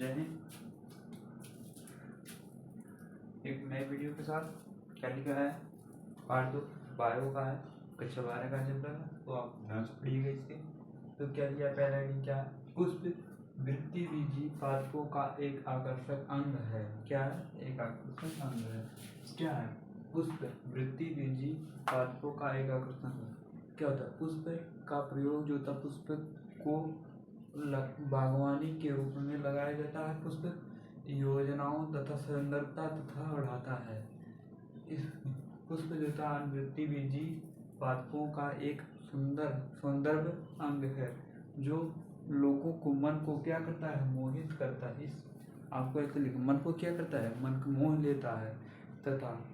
जय हिंद। एक नए वीडियो के साथ क्या लिखा है, पार्ट 2 बायो का है, कक्षा 12 का चल रहा है, तो आप ध्यान से पढ़िएगा इसके। तो क्या दिया पहला हेडिंग क्या है, पुष्प वृत्ति बीजी पादपों का एक आकर्षक अंग है। क्या है, एक आकर्षक अंग है। क्या है, पुष्प वृत्ति बीजी पादपों का एक आकर्षक अंग। क्या होता है, पुष्प का प्रयोग जो होता है, पुष्प को बागवानी के रूप में लगाया जाता है। पुष्प योजनाओं तथा सुंदरता तथा बढ़ाता है। इस पुष्प जो था वृत्ति बीजी पादपों का एक सौंदर्य अंग है, जो लोगों को, मन को क्या करता है, मोहित करता है। इस आपको ऐसे लिखो, मन को क्या करता है, मन को मोह लेता है, तथा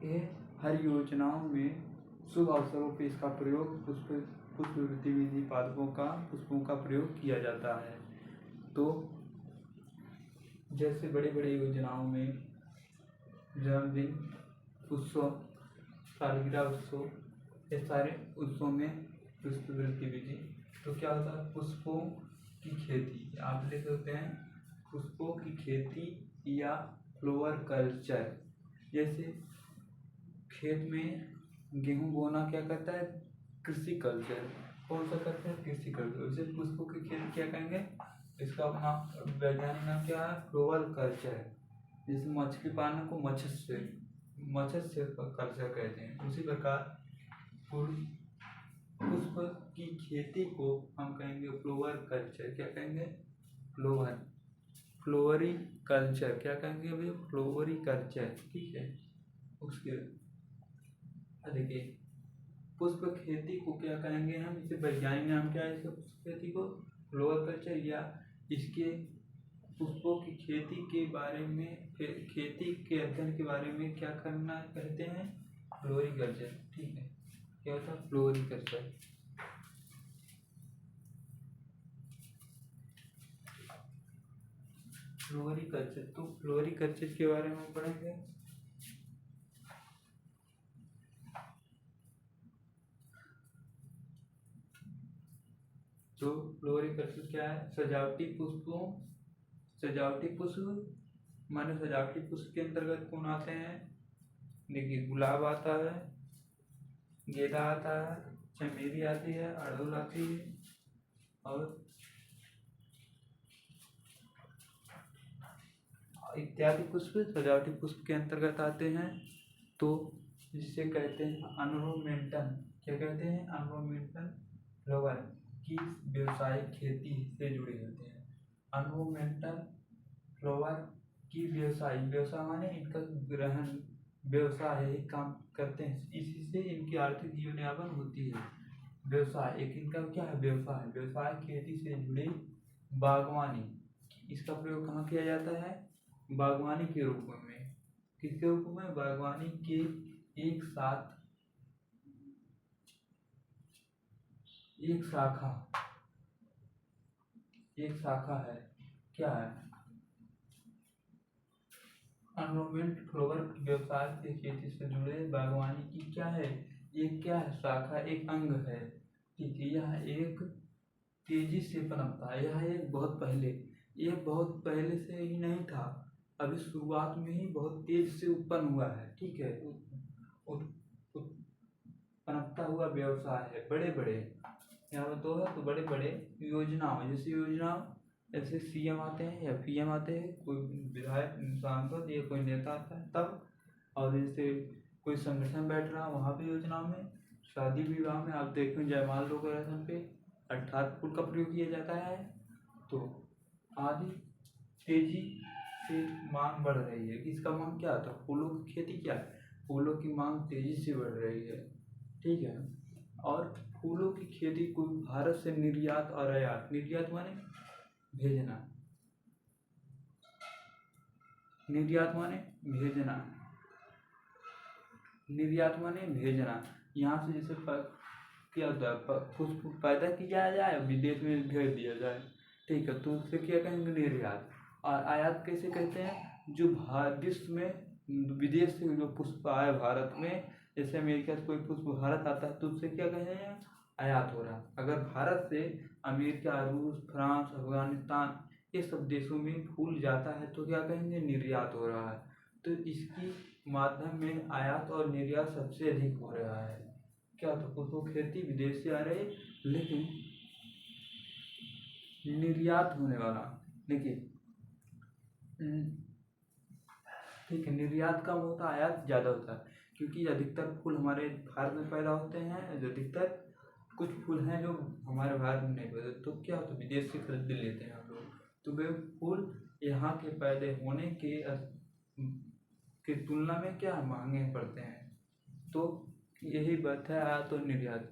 ये हर योजनाओं में शुभ अवसरों पर इसका प्रयोग पुष्प वृत्ति बीजी पुष्पों का प्रयोग किया जाता है। तो जैसे बड़े बड़े योजनाओं में जन्मदिन उत्सव, सालगिरह उत्सव, ये सारे उत्सवों में पुष्प वृत्ति बीजी। तो क्या होता है, पुष्पों की खेती, आप लिख सकते हैं पुष्पों की खेती या फ्लोवर कल्चर। जैसे खेत में गेहूं बोना क्या करता है, कृषि कल्चर। कौन सा करते हैं, कृषि कल्चर। जैसे पुष्पों की खेती क्या कहेंगे, इसका नाम, वैज्ञानिक नाम क्या है, फ्लोवर कल्चर। जैसे मछली पालन को मत्स्य कल्चर कहते हैं, उसी प्रकार पुष्प की खेती को हम कहेंगे फ्लोवर कल्चर। क्या कहेंगे, फ्लोवरी कल्चर। क्या कहेंगे भाई, फ्लोवरी कल्चर। ठीक है। उसके देखिए, पुष्प खेती को क्या कहेंगे हम, इसे वैज्ञानिक नाम क्या है, इसके पुष्प खेती को फ्लोवर कल्चर, या इसके पुष्पों की खेती के बारे में, खेती के अध्ययन के बारे में क्या करना कहते हैं, फ्लोरिकल्चर। ठीक है, क्या होता है, फ्लोरिकल्चर। फ्लोरिकल्चर, तो फ्लोरिकल्चर के बारे में पढ़ेंगे। तो फ्लोरिकल्चर क्या है, सजावटी पुष्प माने सजावटी पुष्प के अंतर्गत कौन आते हैं, देखिए गुलाब आता है, गेंदा आता है, चमेली आती है, अड़हुल आती है, और इत्यादि पुष्प सजावटी पुष्प के अंतर्गत आते हैं। तो जिसे कहते हैं ऑर्नामेंटल, क्या कहते हैं, ऑर्नामेंटल फ्लावर की व्यावसायिक खेती से जुड़े होते हैं। ऑर्नामेंटल फ्लावर की व्यवसाय माने इनका ग्रहण व्यवसाय है, एक काम करते हैं, इसी से इनकी आर्थिक जीवन यापन होती है। व्यवसाय एक इनका क्या है, व्यवसाय खेती से जुड़ी बागवानी, इसका प्रयोग कहाँ किया जाता है, बागवानी के रूप में। किसके रूप में, बागवानी के एक शाखा है। क्या है, ऑर्नामेंट फ्लावर व्यवसाय के खेती से जुड़े बागवानी की क्या है, एक क्या है, शाखा, एक अंग है। ठीक है, यह एक तेजी से पनपता है। यह एक बहुत पहले से ही नहीं था, अभी शुरुआत में ही बहुत तेज से उत्पन्न हुआ है। ठीक है, पनपता हुआ व्यवसाय है। बड़े बड़े यहाँ पर दो है, तो बड़े बड़े योजनाओं, जैसे सीएम आते हैं या पीएम आते हैं, कोई विधायक, सांसद या कोई नेता आता है तब, और जैसे कोई संगठन बैठ रहा वहाँ पे योजनाओं में, शादी विवाह में आप देखें जयमाल डेकोरेशन पे 18 फूल का प्रयोग किया जाता है। तो आदि तेजी से मांग बढ़ रही है। किसका मांग, क्या था, फूलों की खेती, क्या है, फूलों की मांग तेजी से बढ़ रही है। ठीक है, और फूलों की खेती को भारत से निर्यात और आयात, निर्यात माने भेजना, निर्यात माने भेजना, यहाँ से जैसे क्या होता है, पुष्प पैदा किया जाए, विदेश में भेज दिया जाए। ठीक है, तो उससे क्या कहेंगे, निर्यात। और आयात कैसे कहते हैं, जो विश्व में विदेश से जो पुष्प आए भारत में, जैसे अमेरिका से कोई पुष्प भारत आता है तो उससे क्या कहेंगे, आयात हो रहा। अगर भारत से अमेरिका, रूस, फ्रांस, अफगानिस्तान ये सब देशों में फूल जाता है तो क्या कहेंगे, निर्यात हो रहा है। तो इसकी माध्यम में आयात और निर्यात सबसे अधिक हो रहा है। क्या तो उसको खेती विदेश से आ रही है, लेकिन निर्यात होने वाला, देखिए ठीक है, निर्यात कम होता है, आयात ज़्यादा होता है, क्योंकि अधिकतर फूल हमारे भारत में पैदा होते हैं। जो अधिकतर कुछ फूल हैं जो हमारे भारत में नहीं पैदा, तो क्या होता है, विदेश से खरीद लेते हैं हम लोग। तो वे फूल यहाँ के पैदा होने के तुलना में क्या महंगे पड़ते हैं। तो यही बात है आयात और निर्यात।